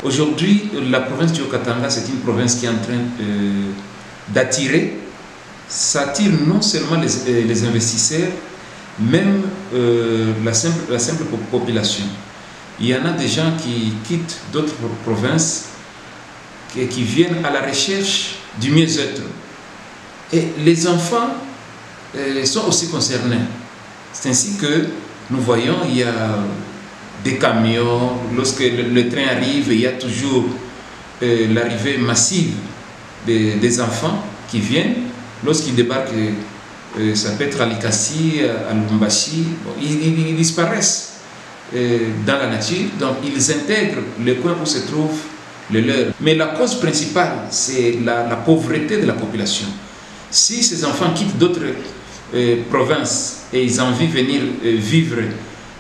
Aujourd'hui, la province du Haut-Katanga, c'est une province qui est en train d'attirer. Ça attire non seulement les investisseurs, même la simple population. Il y en a des gens qui quittent d'autres provinces et qui viennent à la recherche du mieux-être. Et les enfants sont aussi concernés. C'est ainsi que nous voyons, il y a des camions, lorsque le train arrive, il y a toujours l'arrivée massive des enfants qui viennent. Lorsqu'ils débarquent, ça peut être à Likasi, à Lubumbashi, bon, ils disparaissent dans la nature, donc ils intègrent le coin où se trouve le leur. Mais la cause principale, c'est la pauvreté de la population. Si ces enfants quittent d'autres provinces et ils ont envie de venir vivre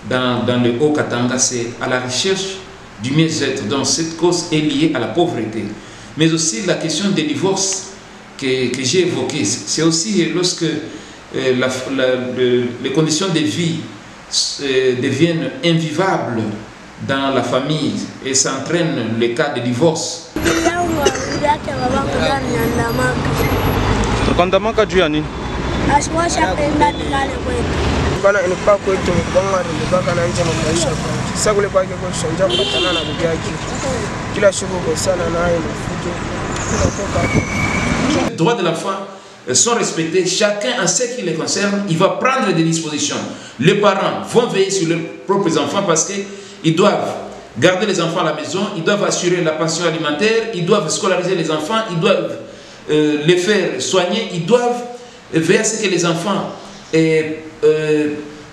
dans le Haut-Katanga, c'est à la recherche du mieux-être. Donc cette cause est liée à la pauvreté. Mais aussi la question des divorces que j'ai évoquées. C'est aussi lorsque les conditions de vie deviennent invivables dans la famille et ça entraîne le cas de divorce. Les droits de l'enfant sont respectés, chacun en ce qui les concerne, il va prendre des dispositions. Les parents vont veiller sur leurs propres enfants parce qu'ils doivent garder les enfants à la maison, ils doivent assurer la pension alimentaire, ils doivent scolariser les enfants, ils doivent les faire soigner, ils doivent veiller à ce que les enfants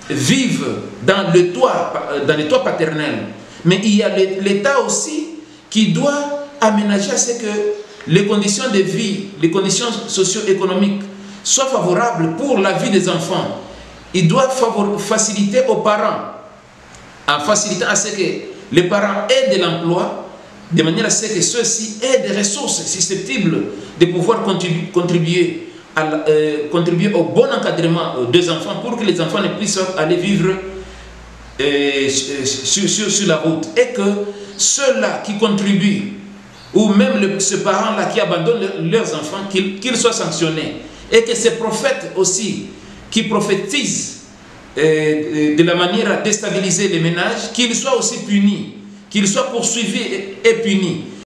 vivent dans le toit paternel. Mais il y a l'État aussi qui doit aménager à ce que les conditions de vie, les conditions socio-économiques soient favorables pour la vie des enfants. Il doit faciliter aux parents, en facilitant à ce que les parents aient de l'emploi, de manière à ce que ceux-ci aient des ressources susceptibles de pouvoir contribuer au bon encadrement des enfants pour que les enfants ne puissent aller vivre sur la route. Et que ceux-là qui contribuent, ou même ce parent-là qui abandonne leurs enfants, qu'ils soient sanctionnés. Et que ces prophètes aussi, qui prophétisent de la manière à déstabiliser les ménages, qu'ils soient aussi punis, qu'ils soient poursuivis et punis.